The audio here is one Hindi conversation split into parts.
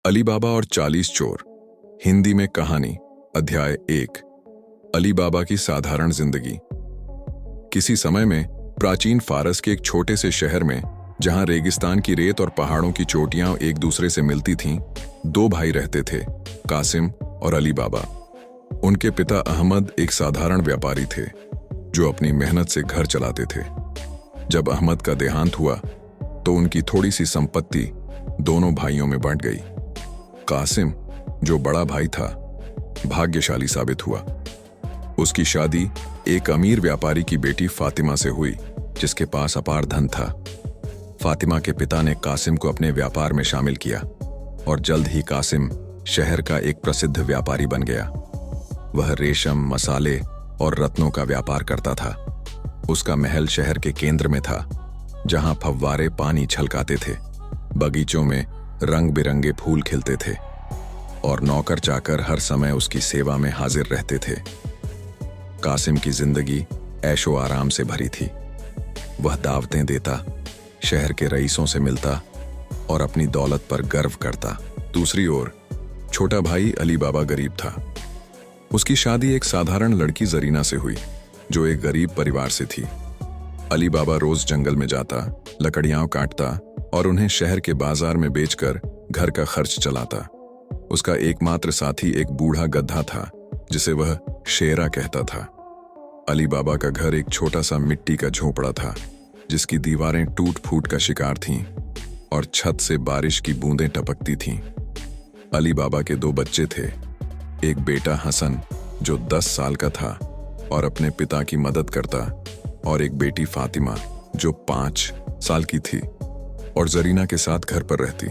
अली बाबा और 40 चोर। हिंदी में कहानी। अध्याय 1। अली बाबा की साधारण जिंदगी। किसी समय में प्राचीन फारस के एक छोटे से शहर में, जहां रेगिस्तान की रेत और पहाड़ों की चोटियां एक दूसरे से मिलती थीं, दो भाई रहते थे, कासिम और अली बाबा। उनके पिता अहमद एक साधारण व्यापारी थे जो अपनी मेहनत से घर चलाते थे। जब अहमद का देहांत हुआ तो उनकी थोड़ी सी संपत्ति दोनों भाइयों में बंट गई। कासिम, जो बड़ा भाई था, भाग्यशाली साबित हुआ। उसकी शादी एक अमीर व्यापारी की बेटी फातिमा से हुई, जिसके पास अपार धन था। फातिमा के पिता ने कासिम को अपने व्यापार में शामिल किया और जल्द ही कासिम शहर का एक प्रसिद्ध व्यापारी बन गया। वह रेशम, मसाले और रत्नों का व्यापार करता था। उसका महल शहर के केंद्र में था, जहां फव्वारे पानी छलकाते थे, बगीचों में रंग बिरंगे फूल खिलते थे और नौकर चाकर हर समय उसकी सेवा में हाजिर रहते थे। कासिम की जिंदगी ऐशो आराम से भरी थी। वह दावतें देता, शहर के रईसों से मिलता और अपनी दौलत पर गर्व करता। दूसरी ओर छोटा भाई अली बाबा गरीब था। उसकी शादी एक साधारण लड़की जरीना से हुई, जो एक गरीब परिवार से थी। अली बाबा रोज जंगल में जाता, लकड़ियां काटता और उन्हें शहर के बाजार में बेचकर घर का खर्च चलाता। उसका एकमात्र साथी एक बूढ़ा गधा था, जिसे वह शेरा कहता था। अली बाबा का घर एक छोटा सा मिट्टी का झोपड़ा था, जिसकी दीवारें टूट फूट का शिकार थीं और छत से बारिश की बूंदें टपकती थीं। अली बाबा के दो बच्चे थे, एक बेटा हसन, जो 10 साल का था और अपने पिता की मदद करता, और एक बेटी फातिमा, जो 5 साल की थी और जरीना के साथ घर पर रहती।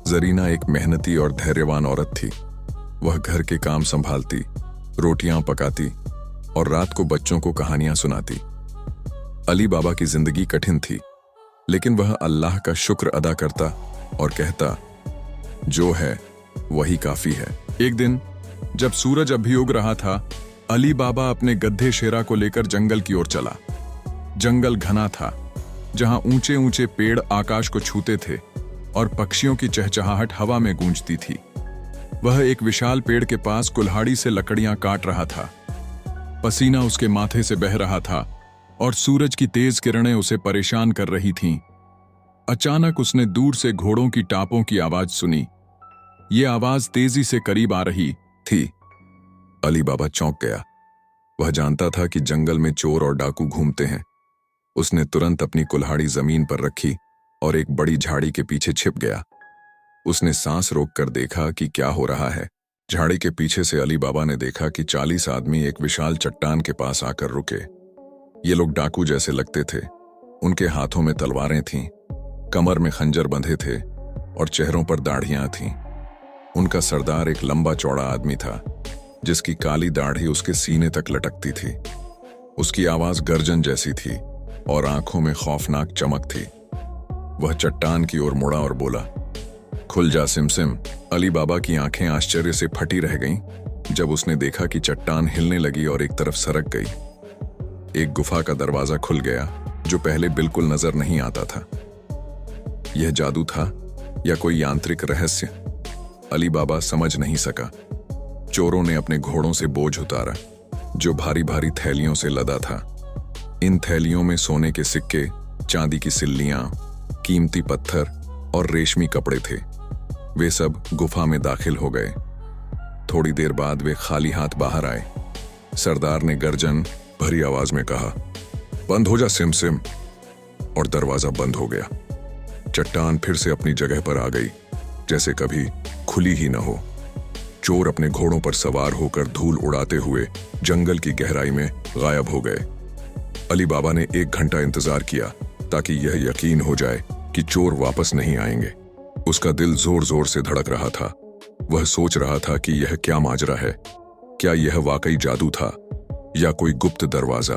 जरीना एक मेहनती और धैर्यवान औरत थी। वह घर के काम संभालती, रोटियां पकाती और रात को बच्चों को कहानियां सुनाती। अली बाबा की जिंदगी कठिन थी, लेकिन वह अल्लाह का शुक्र अदा करता और कहता, जो है वही काफी है। एक दिन जब सूरज अभी उग रहा था, अली बाबा अपने गधे शेरा को लेकर जंगल की ओर चला। जंगल घना था, जहां ऊंचे ऊंचे पेड़ आकाश को छूते थे और पक्षियों की चहचहाहट हवा में गूंजती थी। वह एक विशाल पेड़ के पास कुल्हाड़ी से लकड़ियां काट रहा था। पसीना उसके माथे से बह रहा था और सूरज की तेज किरणें उसे परेशान कर रही थीं। अचानक उसने दूर से घोड़ों की टापों की आवाज सुनी। ये आवाज तेजी से करीब आ रही थी। अली बाबा चौंक गया। वह जानता था कि जंगल में चोर और डाकू घूमते हैं। उसने तुरंत अपनी कुल्हाड़ी जमीन पर रखी और एक बड़ी झाड़ी के पीछे छिप गया। उसने सांस रोककर देखा कि क्या हो रहा है। झाड़ी के पीछे से अली बाबा ने देखा कि 40 आदमी एक विशाल चट्टान के पास आकर रुके। ये लोग डाकू जैसे लगते थे। उनके हाथों में तलवारें थीं, कमर में खंजर बंधे थे और चेहरों पर दाढ़ियां थीं। उनका सरदार एक लंबा चौड़ा आदमी था, जिसकी काली दाढ़ी उसके सीने तक लटकती थी। उसकी आवाज गर्जन जैसी थी और आंखों में खौफनाक चमक थी। वह चट्टान की ओर मुड़ा और बोला, खुल जा सिमसिम। अली बाबा की आंखें आश्चर्य से फटी रह गईं जब उसने देखा कि चट्टान हिलने लगी और एक तरफ सरक गई। एक गुफा का दरवाजा खुल गया, जो पहले बिल्कुल नजर नहीं आता था। यह जादू था या कोई यांत्रिक रहस्य, अली बाबा समझ नहीं सका। चोरों ने अपने घोड़ों से बोझ उतारा, जो भारी भारी थैलियों से लदा था। इन थैलियों में सोने के सिक्के, चांदी की सिल्लियां, कीमती पत्थर और रेशमी कपड़े थे। वे सब गुफा में दाखिल हो गए। थोड़ी देर बाद वे खाली हाथ बाहर आए। सरदार ने गर्जन भरी आवाज में कहा, बंद हो जा सिमसिम, और दरवाजा बंद हो गया। चट्टान फिर से अपनी जगह पर आ गई, जैसे कभी खुली ही न हो। चोर अपने घोड़ों पर सवार होकर धूल उड़ाते हुए जंगल की गहराई में गायब हो गए। अली बाबा ने 1 घंटा इंतजार किया ताकि यह यकीन हो जाए कि चोर वापस नहीं आएंगे। उसका दिल जोर जोर से धड़क रहा था। वह सोच रहा था कि यह क्या माजरा है। क्या यह वाकई जादू था या कोई गुप्त दरवाजा?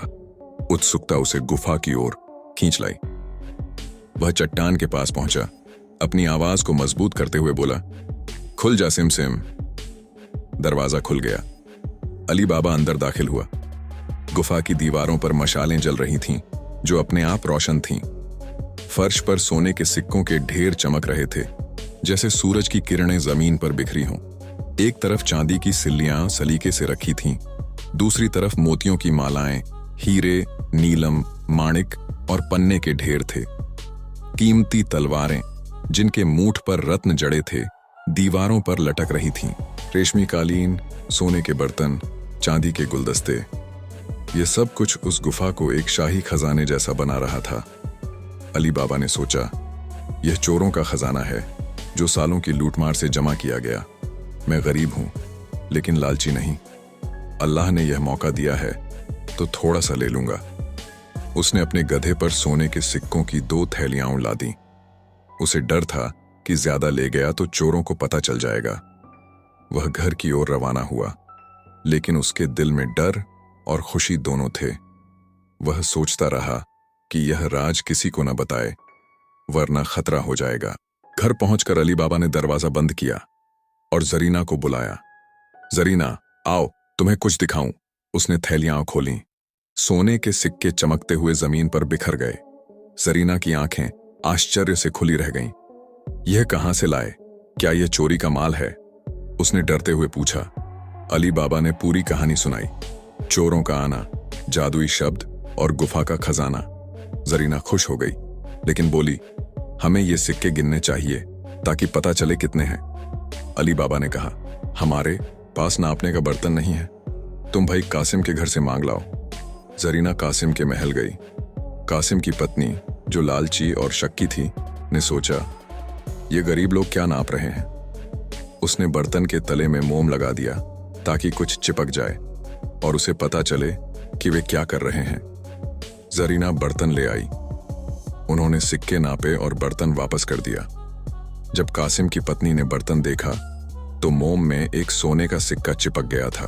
उत्सुकता उसे गुफा की ओर खींच लाई। वह चट्टान के पास पहुंचा, अपनी आवाज को मजबूत करते हुए बोला, खुल जा सिमसिम। दरवाजा खुल गया। अली बाबा अंदर दाखिल हुआ। गुफा की दीवारों पर मशालें जल रही थीं, जो अपने आप रोशन थीं। फर्श पर सोने के सिक्कों के ढेर चमक रहे थे, जैसे सूरज की किरणें जमीन पर बिखरी हों। एक तरफ चांदी की सिल्लियां सलीके से रखी थीं, दूसरी तरफ मोतियों की मालाएं, हीरे, नीलम, माणिक और पन्ने के ढेर थे। कीमती तलवारें जिनके मूठ पर रत्न जड़े थे दीवारों पर लटक रही थीं। रेशमी कालीन, सोने के बर्तन, चांदी के गुलदस्ते, ये सब कुछ उस गुफा को एक शाही खजाने जैसा बना रहा था। अली बाबा ने सोचा, यह चोरों का खजाना है जो सालों की लूटमार से जमा किया गया। मैं गरीब हूं लेकिन लालची नहीं। अल्लाह ने यह मौका दिया है तो थोड़ा सा ले लूंगा। उसने अपने गधे पर सोने के सिक्कों की 2 थैलियां उड़ा दी। उसे डर था कि ज्यादा ले गया तो चोरों को पता चल जाएगा। वह घर की ओर रवाना हुआ, लेकिन उसके दिल में डर और खुशी दोनों थे। वह सोचता रहा कि यह राज किसी को न बताए, वरना खतरा हो जाएगा। घर पहुंचकर अली बाबा ने दरवाजा बंद किया और जरीना को बुलाया। जरीना, आओ, तुम्हें कुछ दिखाऊं। उसने थैलियां खोलीं। सोने के सिक्के चमकते हुए जमीन पर बिखर गए। जरीना की आंखें आश्चर्य से खुली रह गईं। यह कहां से लाए? क्या यह चोरी का माल है? उसने डरते हुए पूछा। अली बाबा ने पूरी कहानी सुनाई। चोरों का आना, जादुई शब्द और गुफा का खजाना। जरीना खुश हो गई, लेकिन बोली, हमें ये सिक्के गिनने चाहिए ताकि पता चले कितने हैं। अली बाबा ने कहा, हमारे पास नापने का बर्तन नहीं है, तुम भाई कासिम के घर से मांग लाओ। जरीना कासिम के महल गई। कासिम की पत्नी, जो लालची और शक्की थी, ने सोचा, ये गरीब लोग क्या नाप रहे हैं। उसने बर्तन के तले में मोम लगा दिया ताकि कुछ चिपक जाए और उसे पता चले कि वे क्या कर रहे हैं। जरीना बर्तन ले आई। उन्होंने सिक्के नापे और बर्तन वापस कर दिया। जब कासिम की पत्नी ने बर्तन देखा तो मोम में एक सोने का सिक्का चिपक गया था।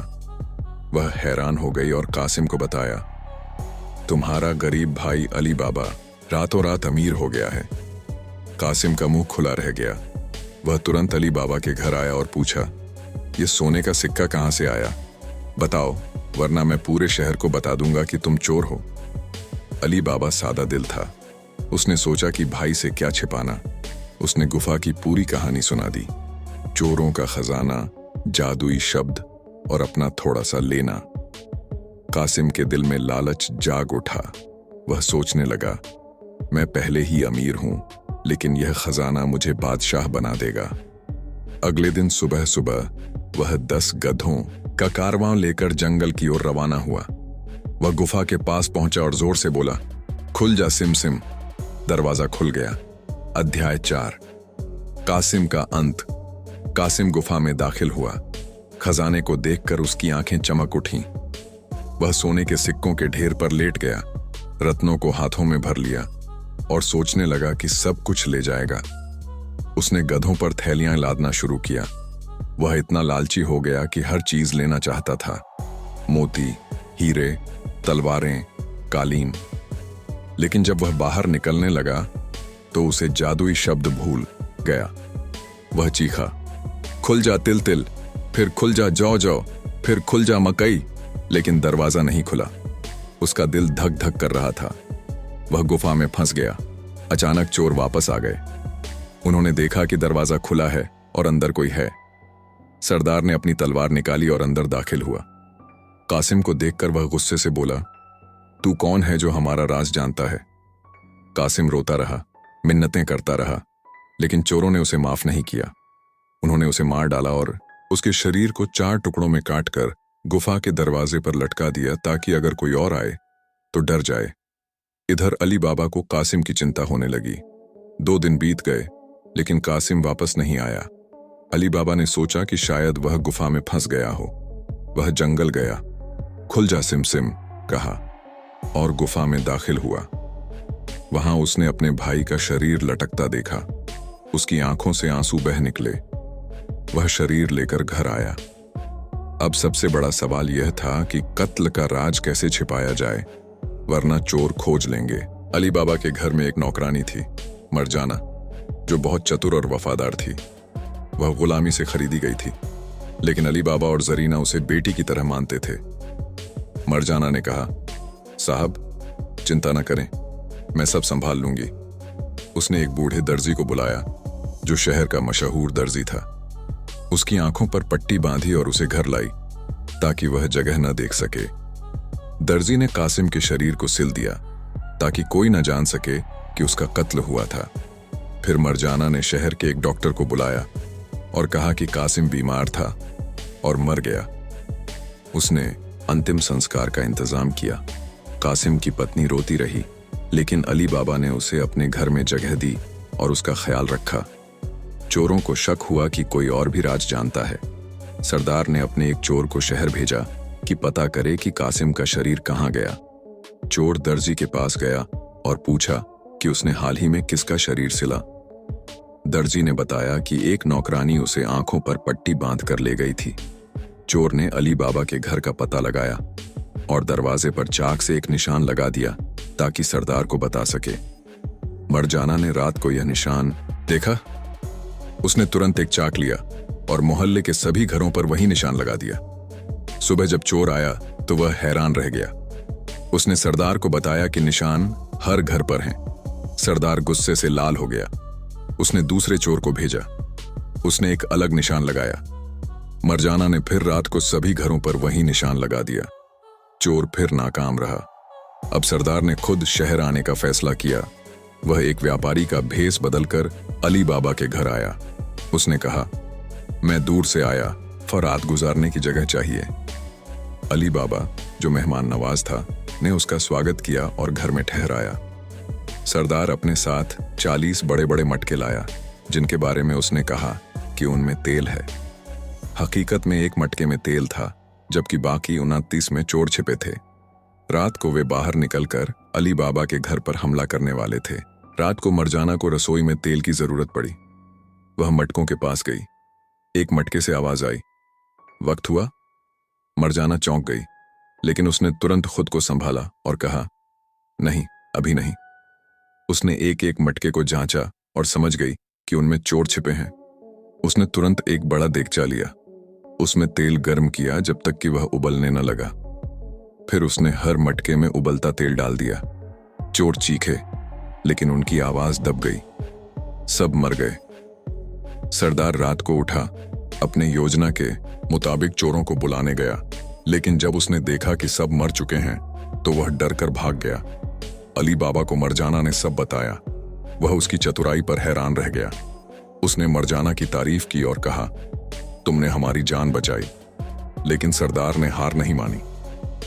वह हैरान हो गई और कासिम को बताया, तुम्हारा गरीब भाई अली बाबा रातों रात अमीर हो गया है। कासिम का मुंह खुला रह गया। वह तुरंत अली बाबा के घर आया और पूछा, ये सोने का सिक्का कहां से आया? बताओ, वरना मैं पूरे शहर को बता दूंगा कि तुम चोर हो। अली बाबा सादा दिल था। उसने सोचा कि भाई से क्या छिपाना। उसने गुफा की पूरी कहानी सुना दी। चोरों का खजाना, जादुई शब्द और अपना थोड़ा सा लेना। कासिम के दिल में लालच जाग उठा। वह सोचने लगा, मैं पहले ही अमीर हूं, लेकिन यह खजाना मुझे बादशाह बना देगा। अगले दिन सुबह सुबह वह 10 गधों का कारवां लेकर जंगल की ओर रवाना हुआ। वह गुफा के पास पहुंचा और जोर से बोला, खुल जा सिम सिम। दरवाजा खुल गया। अध्याय 4, कासिम का अंत। कासिम गुफा में दाखिल हुआ। खजाने को देखकर उसकी आंखें चमक उठीं। वह सोने के सिक्कों के ढेर पर लेट गया, रत्नों को हाथों में भर लिया और सोचने लगा कि सब कुछ ले जाएगा। उसने गधों पर थैलियां लादना शुरू किया। वह इतना लालची हो गया कि हर चीज लेना चाहता था, मोती, हीरे, तलवारें, कालीन। लेकिन जब वह बाहर निकलने लगा तो उसे जादुई शब्द भूल गया। वह चीखा, खुल जा तिल तिल, फिर खुल जा जौ जौ, फिर खुल जा मकई। लेकिन दरवाजा नहीं खुला। उसका दिल धक धक कर रहा था। वह गुफा में फंस गया। अचानक चोर वापस आ गए। उन्होंने देखा कि दरवाजा खुला है और अंदर कोई है। सरदार ने अपनी तलवार निकाली और अंदर दाखिल हुआ। कासिम को देखकर वह गुस्से से बोला, तू कौन है जो हमारा राज जानता है? कासिम रोता रहा, मिन्नतें करता रहा, लेकिन चोरों ने उसे माफ नहीं किया। उन्होंने उसे मार डाला और उसके शरीर को 4 टुकड़ों में काटकर गुफा के दरवाजे पर लटका दिया ताकि अगर कोई और आए तो डर जाए। इधर अली बाबा को कासिम की चिंता होने लगी। 2 दिन बीत गए, लेकिन कासिम वापस नहीं आया। अली बाबा ने सोचा कि शायद वह गुफा में फंस गया हो। वह जंगल गया। खुल जा सिम सिम कहा और गुफा में दाखिल हुआ। वहां उसने अपने भाई का शरीर लटकता देखा। उसकी आंखों से आंसू बह निकले। वह शरीर लेकर घर आया। अब सबसे बड़ा सवाल यह था कि कत्ल का राज कैसे छिपाया जाए, वरना चोर खोज लेंगे। अली बाबा के घर में एक नौकरानी थी, मरजाना, जो बहुत चतुर और वफादार थी। वह गुलामी से खरीदी गई थी, लेकिन अली बाबा और जरीना उसे बेटी की तरह मानते थे। मरजाना ने कहा, साहब चिंता न करें, मैं सब संभाल लूंगी। उसने एक बूढ़े दर्जी को बुलाया, जो शहर का मशहूर दर्जी था। उसकी आंखों पर पट्टी बांधी और उसे घर लाई ताकि वह जगह न देख सके। दर्जी ने कासिम के शरीर को सिल दिया ताकि कोई न जान सके कि उसका कत्ल हुआ था। फिर मरजाना ने शहर के एक डॉक्टर को बुलाया और कहा कि कासिम बीमार था और मर गया। उसने अंतिम संस्कार का इंतजाम किया। कासिम की पत्नी रोती रही, लेकिन अली बाबा ने उसे अपने घर में जगह दी और उसका ख्याल रखा। चोरों को शक हुआ कि कोई और भी राज जानता है। सरदार ने अपने एक चोर को शहर भेजा कि पता करे कि कासिम का शरीर कहाँ गया। चोर दर्जी के पास गया और पूछा कि उसने हाल ही में किसका शरीर सिला। दर्जी ने बताया कि एक नौकरानी उसे आंखों पर पट्टी बांध कर ले गई थी। चोर ने अली बाबा के घर का पता लगाया और दरवाजे पर चाक से एक निशान लगा दिया ताकि सरदार को बता सके। मरजाना ने रात को यह निशान देखा। उसने तुरंत एक चाक लिया और मोहल्ले के सभी घरों पर वही निशान लगा दिया। सुबह जब चोर आया तो वह हैरान रह गया। उसने सरदार को बताया कि निशान हर घर पर हैं। सरदार गुस्से से लाल हो गया। उसने दूसरे चोर को भेजा। उसने एक अलग निशान लगाया। मरजाना ने फिर रात को सभी घरों पर वही निशान लगा दिया। चोर फिर नाकाम रहा। अब सरदार ने खुद शहर आने का फैसला किया। वह एक व्यापारी का भेष बदलकर अली बाबा के घर आया। उसने कहा, मैं दूर से आया, रात गुजारने की जगह चाहिए। अली बाबा, जो मेहमान नवाज था, ने उसका स्वागत किया और घर में ठहराया। सरदार अपने साथ 40 बड़े बड़े मटके लाया, जिनके बारे में उसने कहा कि उनमें तेल है। हकीकत में एक मटके में तेल था, जबकि बाकी 29 में चोर छिपे थे। रात को वे बाहर निकलकर अली बाबा के घर पर हमला करने वाले थे। रात को मरजाना को रसोई में तेल की जरूरत पड़ी। वह मटकों के पास गई। एक मटके से आवाज आई, वक्त हुआ। मरजाना चौंक गई, लेकिन उसने तुरंत खुद को संभाला और कहा, नहीं, अभी नहीं। उसने एक एक मटके को जांचा और समझ गई कि उनमें चोर छिपे हैं। उसने तुरंत एक बड़ा देगचा लिया। उसमें तेल गर्म किया जब तक कि वह उबलने न लगा। फिर उसने हर मटके में उबलता तेल डाल दिया। चोर चीखे, लेकिन उनकी आवाज दब गई। सब मर गए। सरदार रात को उठा, अपने योजना के मुताबिक चोरों को बुलाने गया, लेकिन जब उसने देखा कि सब मर चुके हैं तो वह डरकर भाग गया। अली बाबा को मरजाना ने सब बताया। वह उसकी चतुराई पर हैरान रह गया। उसने मरजाना की तारीफ की और कहा, तुमने हमारी जान बचाई। लेकिन सरदार ने हार नहीं मानी।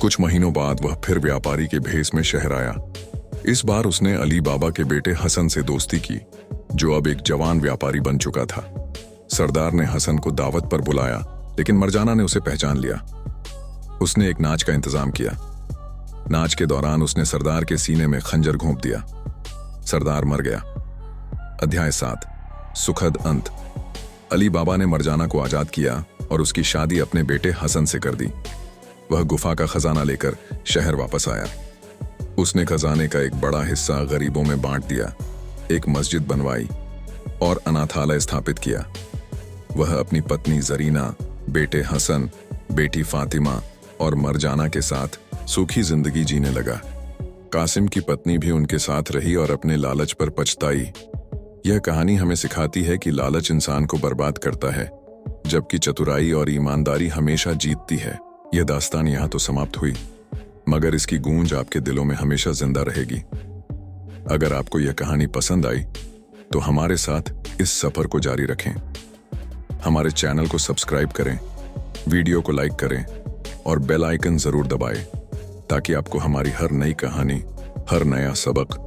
कुछ महीनों बाद वह फिर व्यापारी के भेष में शहर आया। इस बार उसने अली बाबा के बेटे हसन से दोस्ती की, जो अब एक जवान व्यापारी बन चुका था। सरदार ने हसन को दावत पर बुलाया, लेकिन मरजाना ने उसे पहचान लिया। उसने एक नाच का इंतजाम किया। नाच के दौरान उसने सरदार के सीने में खंजर घोंप दिया। सरदार मर गया। अध्याय 7, सुखद अंत। अली बाबा ने मरजाना को आजाद किया और उसकी शादी अपने बेटे हसन से कर दी। वह गुफा का खजाना लेकर शहर वापस आया। उसने खजाने का एक बड़ा हिस्सा गरीबों में बांट दिया, एक मस्जिद बनवाई और अनाथालय स्थापित किया। वह अपनी पत्नी जरीना, बेटे हसन, बेटी फातिमा और मरजाना के साथ सूखी जिंदगी जीने लगा। कासिम की पत्नी भी उनके साथ रही और अपने लालच पर पछताई। यह कहानी हमें सिखाती है कि लालच इंसान को बर्बाद करता है, जबकि चतुराई और ईमानदारी हमेशा जीतती है। यह दास्तान यहाँ तो समाप्त हुई, मगर इसकी गूंज आपके दिलों में हमेशा जिंदा रहेगी। अगर आपको यह कहानी पसंद आई तो हमारे साथ इस सफर को जारी रखें। हमारे चैनल को सब्सक्राइब करें, वीडियो को लाइक करें और बेल आइकन जरूर दबाएं, ताकि आपको हमारी हर नई कहानी, हर नया सबक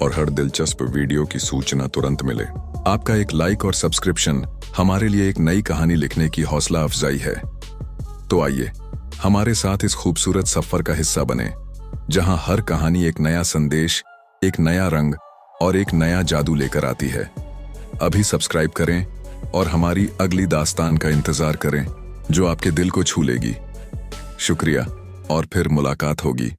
और हर दिलचस्प वीडियो की सूचना तुरंत मिले। आपका एक लाइक और सब्सक्रिप्शन हमारे लिए एक नई कहानी लिखने की हौसला अफजाई है। तो आइए हमारे साथ इस खूबसूरत सफर का हिस्सा बने, जहां हर कहानी एक नया संदेश, एक नया रंग और एक नया जादू लेकर आती है। अभी सब्सक्राइब करें और हमारी अगली दास्तान का इंतजार करें, जो आपके दिल को छू लेगी। शुक्रिया और फिर मुलाकात होगी।